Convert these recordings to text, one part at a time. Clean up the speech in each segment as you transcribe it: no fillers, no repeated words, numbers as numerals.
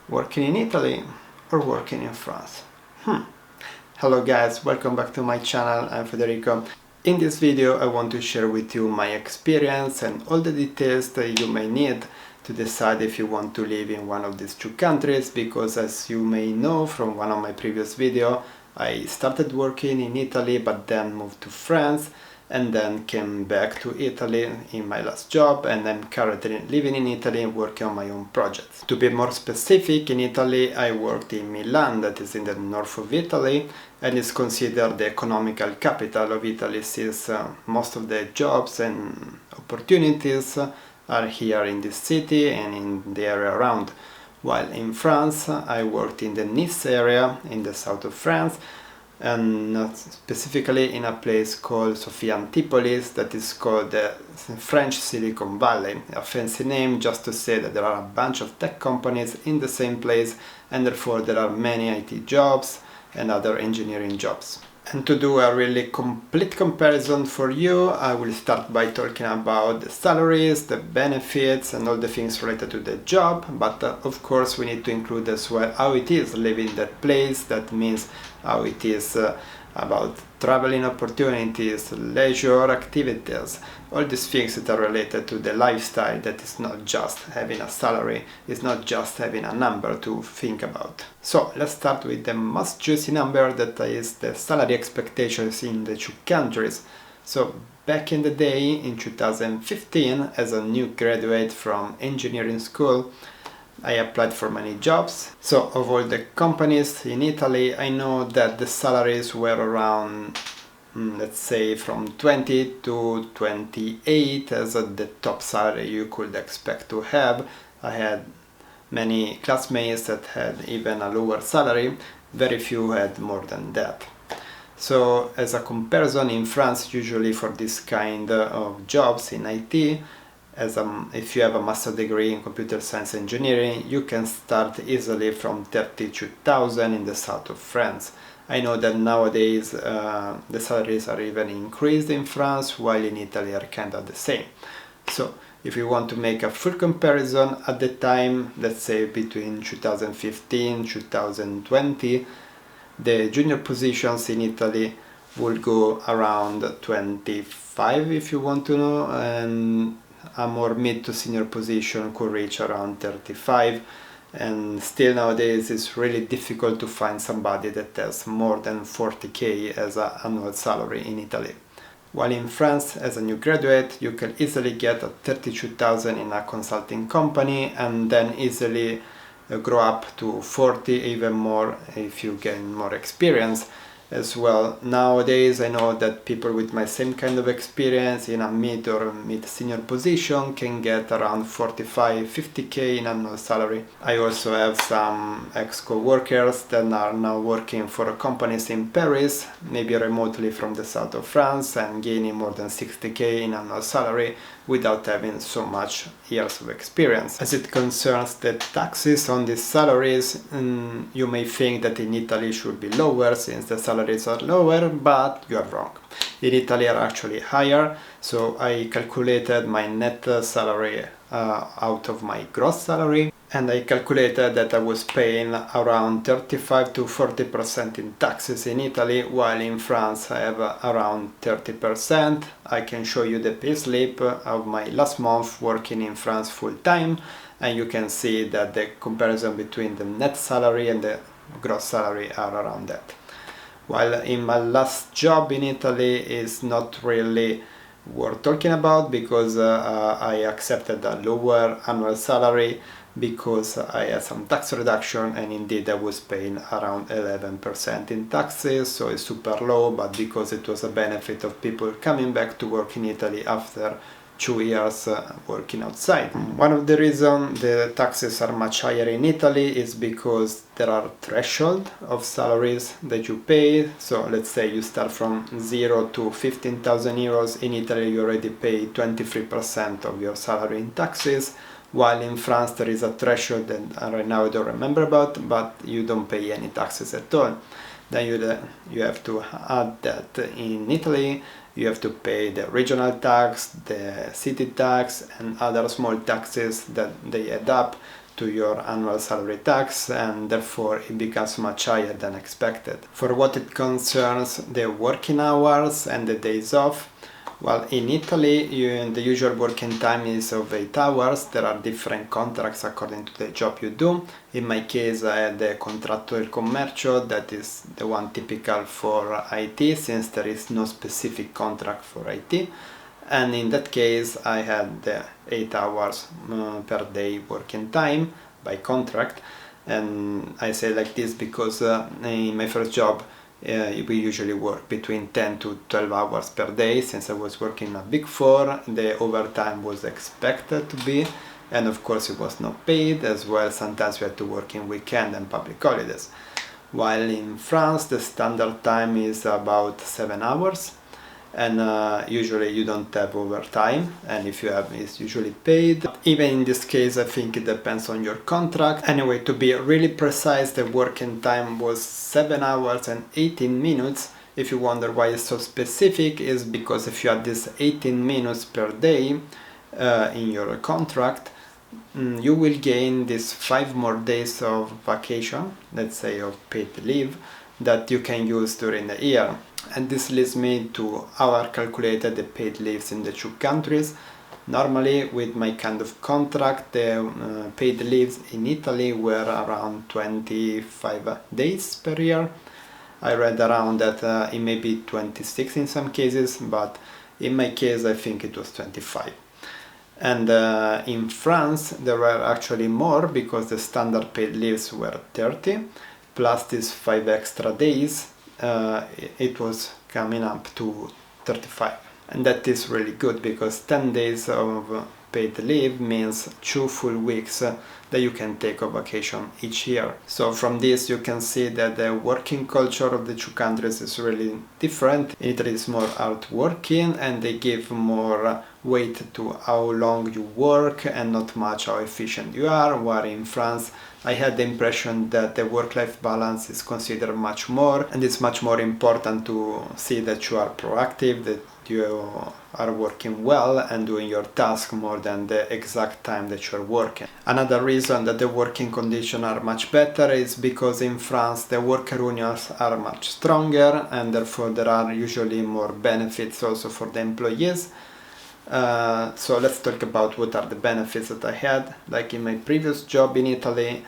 Working in Italy or working in France? Hello guys, welcome back to my channel. I'm Federico. In this video I want to share with you my experience and all the details that you may need to decide if you want to live in one of these two countries, because as you may know from one of my previous videos, I started working in Italy but then moved to France and then came back to Italy in my last job, and I'm currently living in Italy and working on my own projects. To be more specific, in Italy I worked in Milan, that is in the north of Italy, and is considered the economical capital of Italy, since most of the jobs and opportunities are here in this city and in the area around. While in France I worked in the Nice area in the south of France, and not specifically in a place called Sofia Antipolis, that is called the French Silicon Valley, a fancy name just to say that there are a bunch of tech companies in the same place, and therefore there are many IT jobs and other engineering jobs. And to do a really complete comparison for you, I will start by talking about the salaries, the benefits and all the things related to the job, but of course we need to include as well how it is living in that place. That means how it is about traveling opportunities, leisure activities, all these things that are related to the lifestyle, that is not just having a salary, it's not just having a number to think about. So let's start with the most juicy number, that is the salary expectations in the two countries. So back in the day, in 2015, as a new graduate from engineering school, I applied for many jobs. So of all the companies in Italy, I know that the salaries were around, let's say, from 20 to 28 as the top salary you could expect to have. I had many classmates that had even a lower salary, very few had more than that. So as a comparison, in France, usually for this kind of jobs in IT, if you have a master degree in computer science engineering, you can start easily from 32,000 in the south of France. I know that nowadays the salaries are even increased in France, while in Italy are kind of the same. So if you want to make a full comparison, at the time, let's say between 2015 and 2020, the junior positions in Italy would go around 25, if you want to know, and a more mid to senior position could reach around 35, and still nowadays it's really difficult to find somebody that has more than 40k as an annual salary in Italy. While in France, as a new graduate, you can easily get a 32,000 in a consulting company, and then easily grow up to 40, even more if you gain more experience. As well, nowadays I know that people with my same kind of experience in a mid or mid-senior position can get around 45-50k in annual salary. I also have some ex-co-workers that are now working for companies in Paris, maybe remotely from the south of France, and gaining more than 60k in annual salary without having so much years of experience. As it concerns the taxes on these salaries, you may think that in Italy should be lower since the salaries are lower, but you are wrong. In Italy are actually higher, so I calculated my net salary out of my gross salary, and I calculated that I was paying around 35 to 40% in taxes in Italy, while in France I have around 30%. I can show you the payslip of my last month working in France full time, and you can see that the comparison between the net salary and the gross salary are around that. While in my last job in Italy is not really worth talking about, because I accepted a lower annual salary because I had some tax reduction, and indeed I was paying around 11% in taxes, so it's super low, but because it was a benefit of people coming back to work in Italy after 2 years working outside. One of the reasons the taxes are much higher in Italy is because there are threshold of salaries that you pay. So let's say you start from 0 to 15,000 euros. In Italy you already pay 23% of your salary in taxes, while in France there is a threshold that right now I don't remember about, but you don't pay any taxes at all. Then you have to add that in Italy you have to pay the regional tax, the city tax, and other small taxes that they add up to your annual salary tax, and therefore it becomes much higher than expected. For what it concerns the working hours and the days off, well, in Italy, the usual working time is of 8 hours. There are different contracts according to the job you do. In my case, I had the contratto del commercio, that is the one typical for IT, since there is no specific contract for IT. And in that case, I had the 8 hours per day working time by contract. And I say like this because in my first job, we usually work between 10 to 12 hours per day. Since I was working in a Big Four, the overtime was expected to be, and of course it was not paid as well. Sometimes we had to work in weekend and public holidays. While in France, the standard time is about 7 hours, and usually you don't have overtime, and if you have, it's usually paid. Even in this case, I think it depends on your contract. Anyway, to be really precise, the working time was 7 hours and 18 minutes. If you wonder why it's so specific, is because if you have this 18 minutes per day in your contract, you will gain these 5 more days of vacation, let's say of paid leave, that you can use during the year. And this leads me to how I calculated the paid leaves in the 2 countries. Normally, with my kind of contract, the paid leaves in Italy were around 25 days per year. I read around that it may be 26 in some cases, but in my case I think it was 25. And in France there were actually more, because the standard paid leaves were 30, plus these 5 extra days. It was coming up to 35, and that is really good, because 10 days of paid leave means 2 full weeks that you can take of vacation each year. So from this you can see that the working culture of the 2 countries is really different. Italy is more hardworking, and they give more weight to how long you work and not much how efficient you are, while in France I had the impression that the work-life balance is considered much more, and it's much more important to see that you are proactive, that you are working well and doing your task more than the exact time that you're working. Another reason that the working conditions are much better is because in France the worker unions are much stronger, and therefore there are usually more benefits also for the employees. So let's talk about what are the benefits that I had. Like in my previous job in Italy,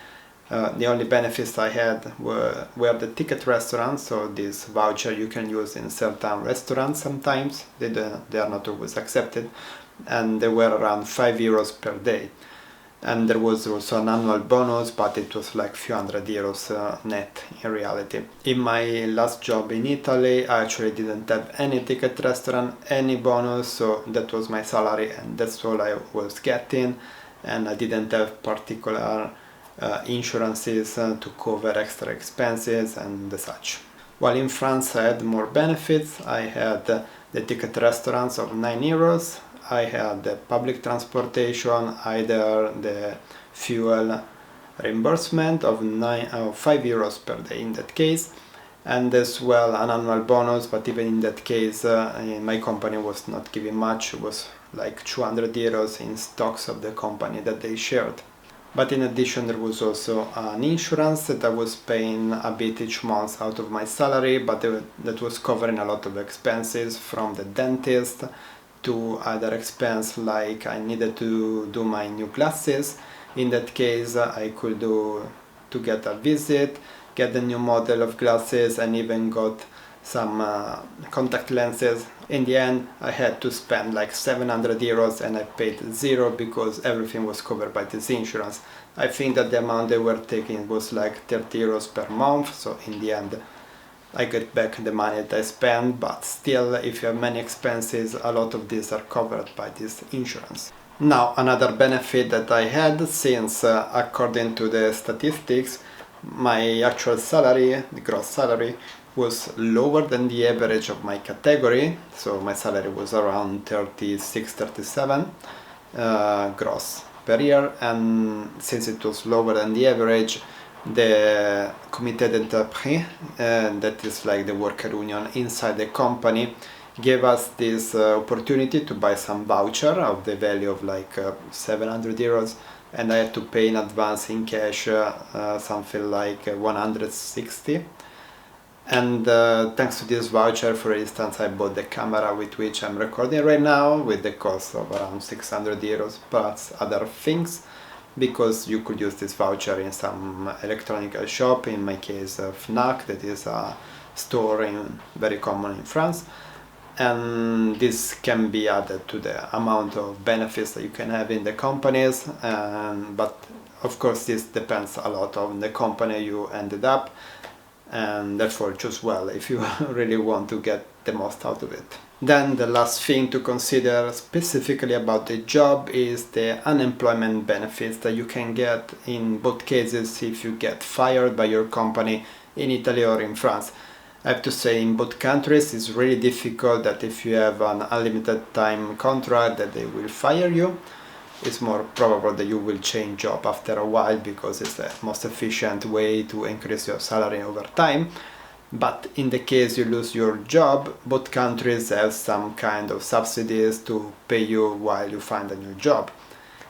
the only benefits I had were the ticket restaurants, so this voucher you can use in certain restaurants sometimes, they are not always accepted, and they were around 5 euros per day. And there was also an annual bonus, but it was like few hundred euros net in reality. In my last job in Italy, I actually didn't have any ticket restaurant, any bonus, so that was my salary and that's all I was getting, and I didn't have particular insurances to cover extra expenses and such. While in France I had more benefits. I had the ticket restaurants of 9 euros, I had the public transportation, either the fuel reimbursement of 5 euros per day in that case, and as well an annual bonus, but even in that case my company was not giving much. It was like 200 euros in stocks of the company that they shared. But in addition there was also an insurance that I was paying a bit each month out of my salary, but that was covering a lot of expenses, from the dentist to other expense, like I needed to do my new glasses. In that case I could do to get a visit, get the new model of glasses, and even got some contact lenses. In the end I had to spend like 700 euros and I paid 0 because everything was covered by this insurance. I think that the amount they were taking was like 30 euros per month, so in the end I get back the money that I spent, but still, if you have many expenses, a lot of these are covered by this insurance. Now, another benefit that I had, since according to the statistics, my actual salary, the gross salary, was lower than the average of my category, so my salary was around 36-37 gross per year, and since it was lower than the average, the comité d'entreprise, that is like the worker union inside the company, gave us this opportunity to buy some voucher of the value of like 700 euros and I had to pay in advance in cash something like 160. And thanks to this voucher, for instance, I bought the camera with which I'm recording right now with the cost of around 600 euros plus other things, because you could use this voucher in some electronic shop, in my case Fnac, that is a store very common in France, and this can be added to the amount of benefits that you can have in the companies, but of course this depends a lot on the company you ended up, and therefore choose well if you really want to get the most out of it. Then the last thing to consider specifically about the job is the unemployment benefits that you can get in both cases if you get fired by your company in Italy or in France. I have to say, in both countries it's really difficult that if you have an unlimited time contract that they will fire you. It's more probable that you will change job after a while because it's the most efficient way to increase your salary over time. But in the case you lose your job, both countries have some kind of subsidies to pay you while you find a new job.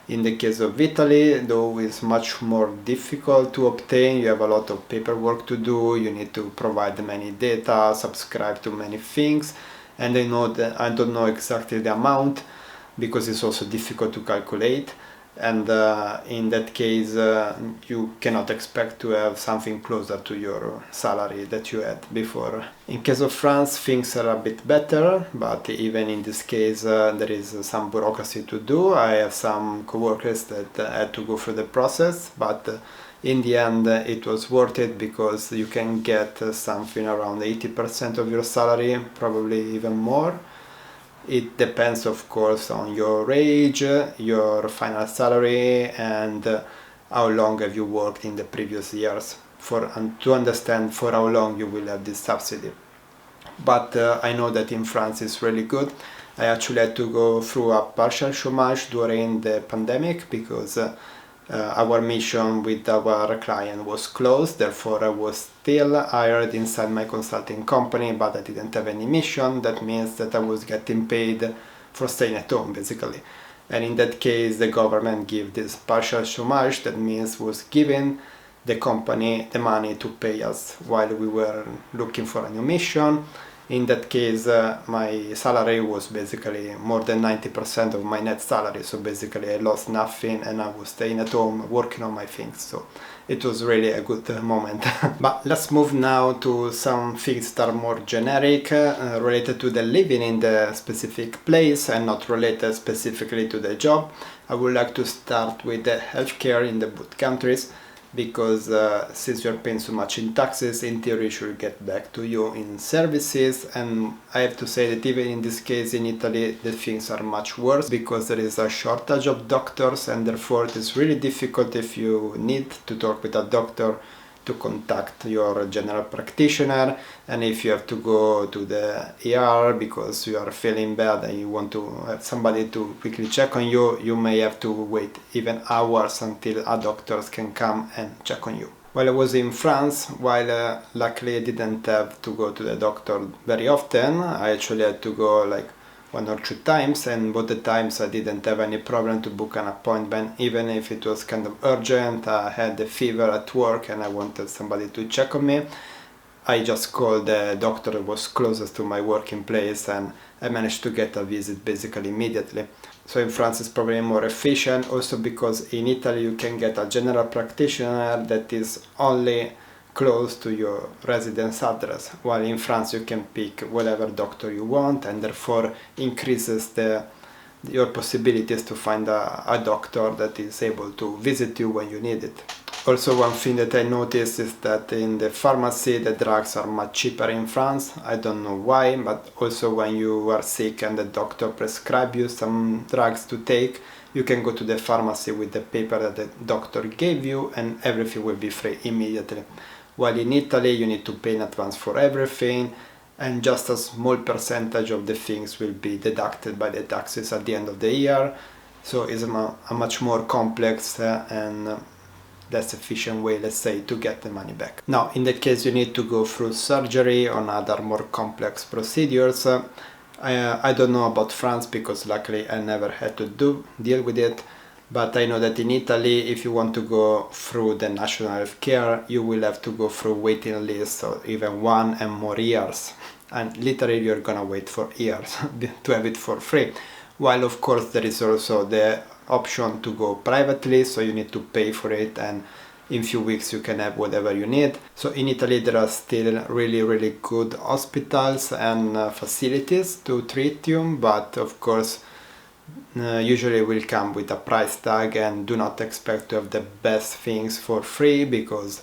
In the case of Italy, though, it's much more difficult to obtain. You have a lot of paperwork to do, you need to provide many data, subscribe to many things, and I know that I don't know exactly the amount, because it's also difficult to calculate, and in that case you cannot expect to have something closer to your salary that you had before. In case of France, things are a bit better, but even in this case there is some bureaucracy to do. I have some coworkers that had to go through the process, but in the end it was worth it, because you can get something around 80% of your salary, probably even more. It depends, of course, on your age, your final salary, and how long have you worked in the previous years, and to understand for how long you will have this subsidy. But I know that in France it's really good. I actually had to go through a partial chômage during the pandemic, because our mission with our client was closed. Therefore I was still hired inside my consulting company, but I didn't have any mission. That means that I was getting paid for staying at home, basically. And in that case the government gave this partial chômage. That means was giving the company the money to pay us while we were looking for a new mission. In that case my salary was basically more than 90% of my net salary, so basically I lost nothing and I was staying at home working on my things, so it was really a good moment. But let's move now to some things that are more generic, related to the living in the specific place and not related specifically to the job. I would like to start with the healthcare in the both countries, because since you're paying so much in taxes, in theory it should get back to you in services. And I have to say that even in this case in Italy the things are much worse, because there is a shortage of doctors, and therefore it is really difficult if you need to talk with a doctor to contact your general practitioner, and if you have to go to the ER because you are feeling bad and you want to have somebody to quickly check on you, you may have to wait even hours until a doctor can come and check on you. While I was in France, while luckily I didn't have to go to the doctor very often, I actually had to go like 1 or 2 times, and both the times I didn't have any problem to book an appointment, even if it was kind of urgent. I had a fever at work and I wanted somebody to check on me. I just called the doctor that was closest to my working place, and I managed to get a visit basically immediately. So in France it's probably more efficient, also because in Italy you can get a general practitioner that is only close to your residence address, while in France you can pick whatever doctor you want, and therefore increases your possibilities to find a doctor that is able to visit you when you need it. Also, one thing that I noticed is that in the pharmacy the drugs are much cheaper in France. I don't know why, but also when you are sick and the doctor prescribes you some drugs to take, you can go to the pharmacy with the paper that the doctor gave you and everything will be free immediately. While in Italy you need to pay in advance for everything, and just a small percentage of the things will be deducted by the taxes at the end of the year. So it's a much more complex and less efficient way, let's say, to get the money back. Now, in that case you need to go through surgery or other more complex procedures. I don't know about France, because luckily I never had to deal with it. But I know that in Italy, if you want to go through the national health care, you will have to go through waiting lists or even 1 and more years. And literally you're gonna wait for years to have it for free. While of course there is also the option to go privately, so you need to pay for it, and in few weeks you can have whatever you need. So in Italy there are still really good hospitals and facilities to treat you, but of course usually will come with a price tag, and do not expect to have the best things for free, because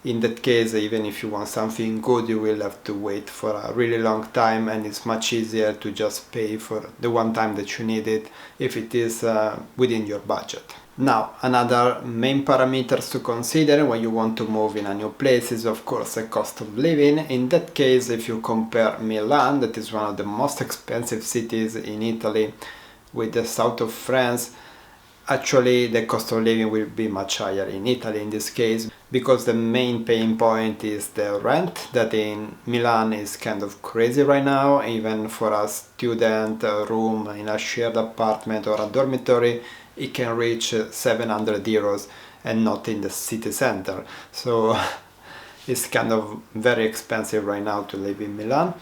in that case, even if you want something good, you will have to wait for a really long time, and it's much easier to just pay for the one time that you need it if it is within your budget. Now, another main parameters to consider when you want to move in a new place is of course the cost of living. In that case, if you compare Milan, that is one of the most expensive cities in Italy, with the south of France, actually the cost of living will be much higher in Italy in this case, because the main pain point is the rent, that in Milan is kind of crazy right now. Even for a student room in a shared apartment or a dormitory, it can reach 700 euros, and not in the city center. So it's kind of very expensive right now to live in Milan.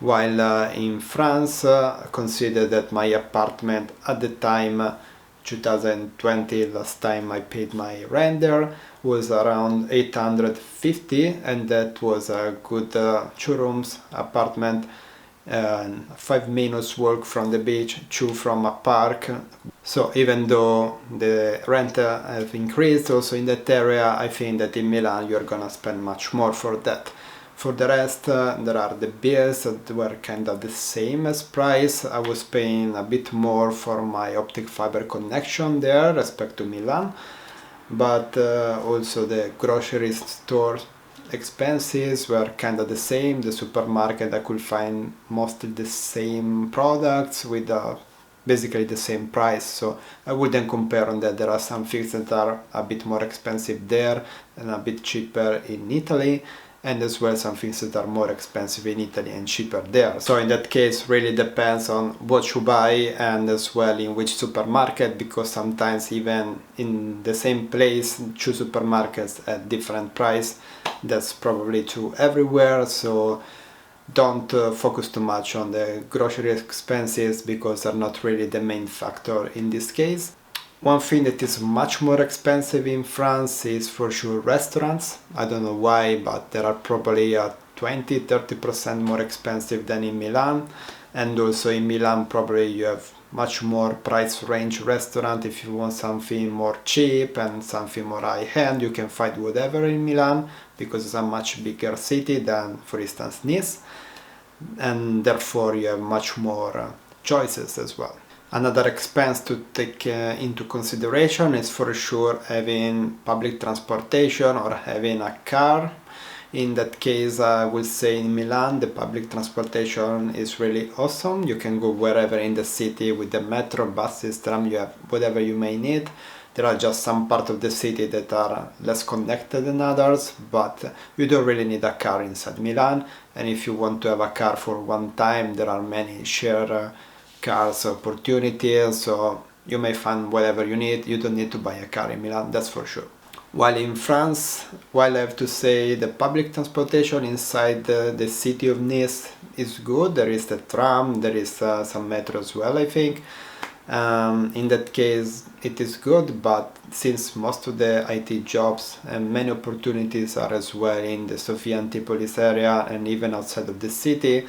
While in France, consider that my apartment at the time, 2020, last time I paid my rent there, was around 850, and that was a good 2 rooms apartment, 5 minutes walk from the beach, 2 from a park. So even though the rent have increased also in that area, I think that in Milan you're gonna spend much more for that. For the rest, there are the bills that were kind of the same as price. I was paying a bit more for my optic fiber connection there respect to Milan, but also the grocery store expenses were kind of the same. The supermarket, I could find mostly the same products with basically the same price, so I wouldn't compare on that. There are some things that are a bit more expensive there and a bit cheaper in Italy, and as well some things that are more expensive in Italy and cheaper there. So in that case, really depends on what you buy, and as well in which supermarket, because sometimes even in the same place, 2 supermarkets at different price. That's probably true everywhere, so don't focus too much on the grocery expenses, because they're not really the main factor in this case. One thing that is much more expensive in France is for sure restaurants. I don't know why, but they are probably 20-30% more expensive than in Milan. And also in Milan probably you have much more price range restaurant. If you want something more cheap and something more high-end, you can find whatever in Milan, because it's a much bigger city than, for instance, Nice. And therefore you have much more choices as well. Another expense to take into consideration is for sure having public transportation or having a car. In that case, I would say in Milan the public transportation is really awesome. You can go wherever in the city with the metro, bus system, you have whatever you may need. There are just some parts of the city that are less connected than others, but you don't really need a car inside Milan. And if you want to have a car for one time, there are many share cars opportunities, so you may find whatever you need. You don't need to buy a car in Milan, that's for sure. While in France, I have to say the public transportation inside the city of Nice is good. There is the tram, there is some metro as well, I think. In that case it is good, but since most of the IT jobs and many opportunities are as well in the Sofia Antipolis area and even outside of the city,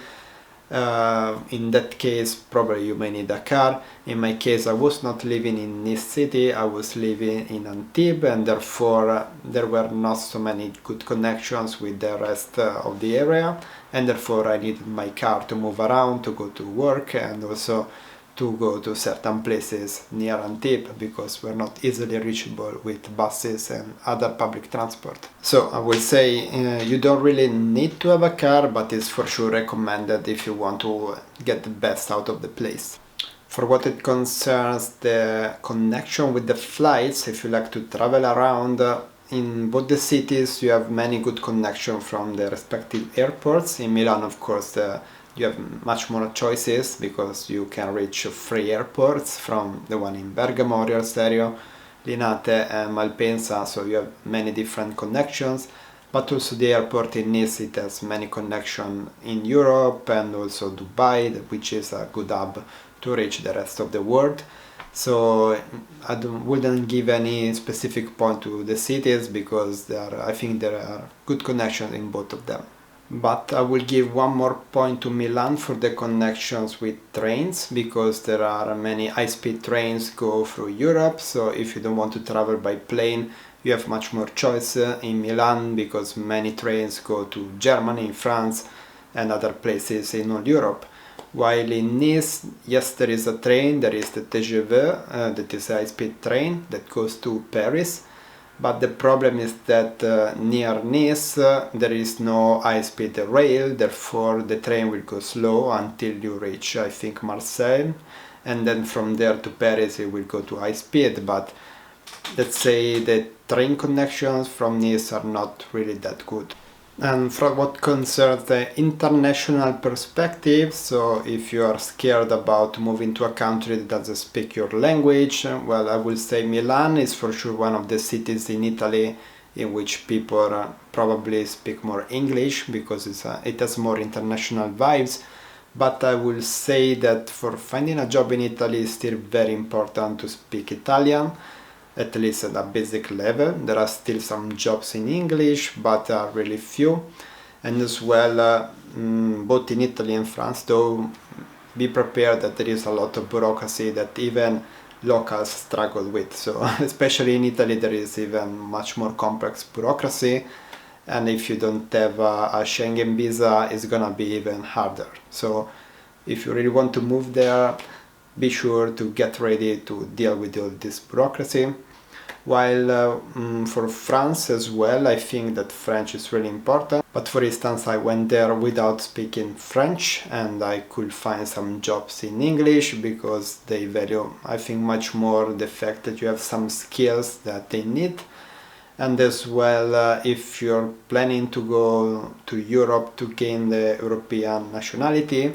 in that case probably you may need a car. In my case, I was not living in Nice city, I was living in Antibes, and therefore there were not so many good connections with the rest of the area, and therefore I needed my car to move around, to go to work, and also to go to certain places near Antibes, because we're not easily reachable with buses and other public transport. So I will say you don't really need to have a car, but it's for sure recommended if you want to get the best out of the place. For what it concerns the connection with the flights, if you like to travel around, in both the cities you have many good connections from the respective airports. In Milan, of course, the you have much more choices because you can reach 3 airports from the one in Bergamo, Orio Serio, Linate and Malpensa, so you have many different connections. But also the airport in Nice, it has many connections in Europe and also Dubai, which is a good hub to reach the rest of the world. So I wouldn't give any specific point to the cities because I think there are good connections in both of them. But I will give one more point to Milan for the connections with trains, because there are many high-speed trains go through Europe. So if you don't want to travel by plane, you have much more choice in Milan, because many trains go to Germany, France and other places in all Europe. While in Nice, yes, there is a train, there is the TGV, that is a high-speed train that goes to Paris. But the problem is that near Nice there is no high-speed rail, therefore the train will go slow until you reach, I think, Marseille, and then from there to Paris it will go to high speed. But let's say the train connections from Nice are not really that good. And for what concerns the international perspective, so if you are scared about moving to a country that doesn't speak your language, well, I will say Milan is for sure one of the cities in Italy in which people probably speak more English, because it has more international vibes. But I will say that for finding a job in Italy, it's still very important to speak Italian, at least at a basic level. There are still some jobs in English, but really few. And as well, both in Italy and France, though, be prepared that there is a lot of bureaucracy that even locals struggle with. So especially in Italy, there is even much more complex bureaucracy. And if you don't have a Schengen visa, it's gonna be even harder. So if you really want to move there, be sure to get ready to deal with all this bureaucracy. While for France as well, I think that French is really important. But for instance, I went there without speaking French, and I could find some jobs in English because they value, I think, much more the fact that you have some skills that they need. And as well, if you're planning to go to Europe to gain the European nationality,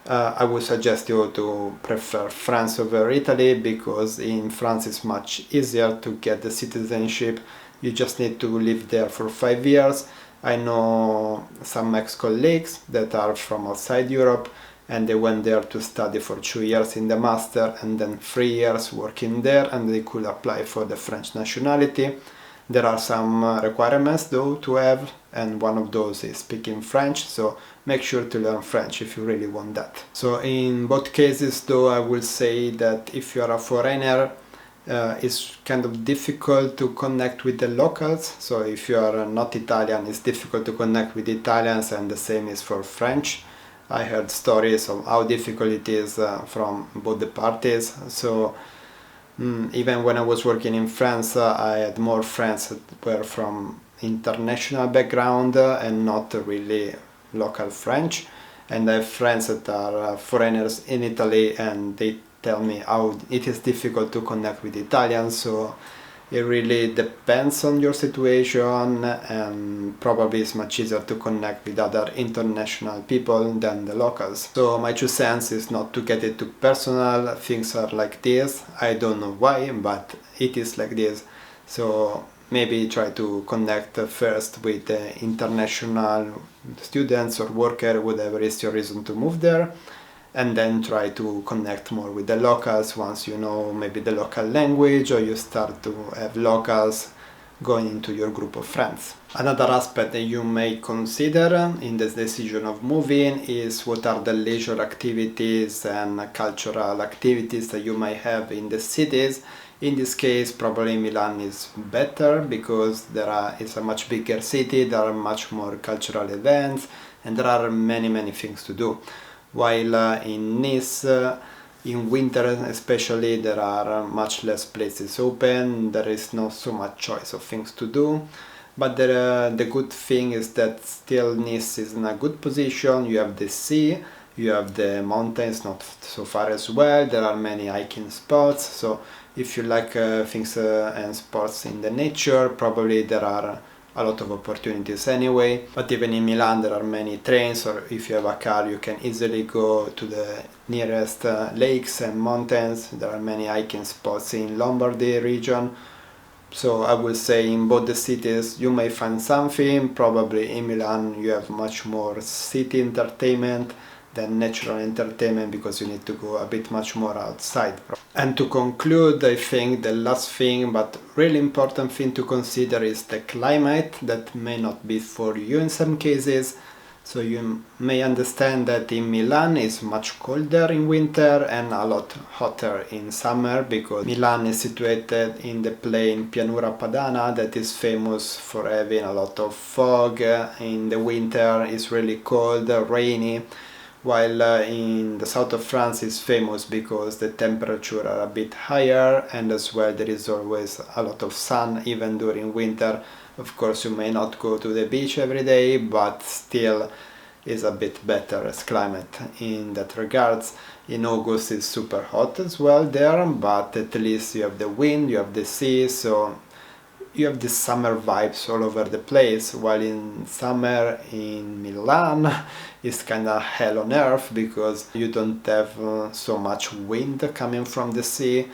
I would suggest you to prefer France over Italy, because in France it's much easier to get the citizenship. You just need to live there for 5 years. I know some ex-colleagues that are from outside Europe, and they went there to study for 2 years in the master and then 3 years working there, and they could apply for the French nationality. There are some requirements though to have, and one of those is speaking French, so make sure to learn French if you really want that. So in both cases though, I will say that if you are a foreigner, it's kind of difficult to connect with the locals. So if you are not Italian, it's difficult to connect with Italians, and the same is for French. I heard stories of how difficult it is from both the parties. So even when I was working in France, I had more friends that were from international background and not really local French. And I have friends that are foreigners in Italy, and they tell me how it is difficult to connect with Italians. So it really depends on your situation, and probably it's much easier to connect with other international people than the locals. So my 2 cents is not to get it too personal. Things are like this. I don't know why, but it is like this. So maybe try to connect first with the international students or worker, whatever is your reason to move there, and then try to connect more with the locals once you know maybe the local language, or you start to have locals going into your group of friends. Another aspect that you may consider in this decision of moving is what are the leisure activities and cultural activities that you might have in the cities. In this case, probably Milan is better because it's a much bigger city, there are much more cultural events, and there are many things to do. While in Nice, in winter especially, there are much less places open, there is not so much choice of things to do. But the good thing is that still Nice is in a good position. You have the sea, you have the mountains not so far as well, there are many hiking spots. So if you like things and sports in the nature, probably there are a lot of opportunities anyway. But even in Milan there are many trains, or if you have a car you can easily go to the nearest lakes and mountains. There are many hiking spots in Lombardy region. So I will say in both the cities you may find something. Probably in Milan you have much more city entertainment than natural entertainment, because you need to go a bit much more outside. And to conclude, I think the last thing, but really important thing to consider, is the climate. That may not be for you in some cases. So you may understand that in Milan it's much colder in winter and a lot hotter in summer, because Milan is situated in the plain Pianura Padana that is famous for having a lot of fog. In the winter it's really cold, rainy, while in the south of France is famous because the temperature are a bit higher, and as well there is always a lot of sun even during winter. Of course you may not go to the beach every day, but still is a bit better as climate in that regards. In August it's super hot as well there, but at least you have the wind, you have the sea, so you have the summer vibes all over the place. While in summer in Milan it's kinda hell on earth, because you don't have so much wind coming from the sea,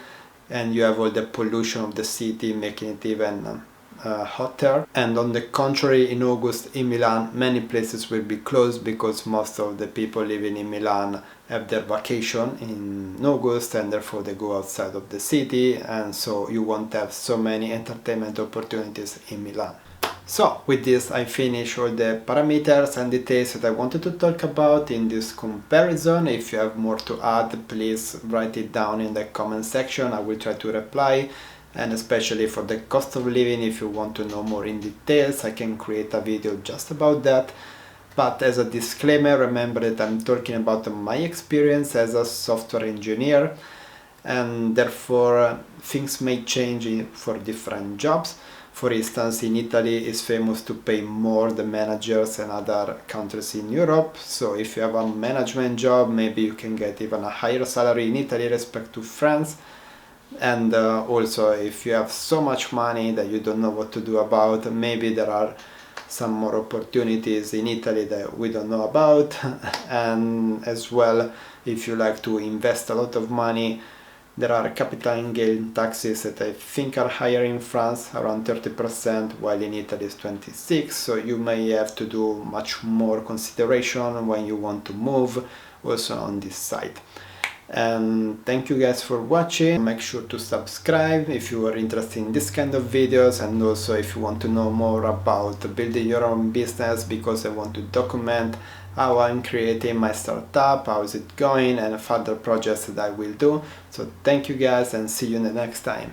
and you have all the pollution of the city making it even hotter. And on the contrary, in August in Milan many places will be closed, because most of the people living in Milan have their vacation in August and therefore they go outside of the city, and so you won't have so many entertainment opportunities in Milan. So with this I finish all the parameters and details that I wanted to talk about in this comparison. If you have more to add, please write it down in the comment section. I will try to reply. And especially for the cost of living, if you want to know more in details, I can create a video just about that. But as a disclaimer, remember that I'm talking about my experience as a software engineer, and therefore things may change for different jobs. For instance, in Italy it's famous to pay more the managers than other countries in Europe. So if you have a management job, maybe you can get even a higher salary in Italy respect to France. And also if you have so much money that you don't know what to do about, maybe there are some more opportunities in Italy that we don't know about. And as well, if you like to invest a lot of money, there are capital gain taxes that I think are higher in France, around 30%, while in Italy is 26%. So you may have to do much more consideration when you want to move also on this side. And thank you guys for watching. Make sure to subscribe if you are interested in this kind of videos, and also if you want to know more about building your own business, because I want to document how I'm creating my startup, how is it going, and further projects that I will do. So thank you guys, and see you in the next time.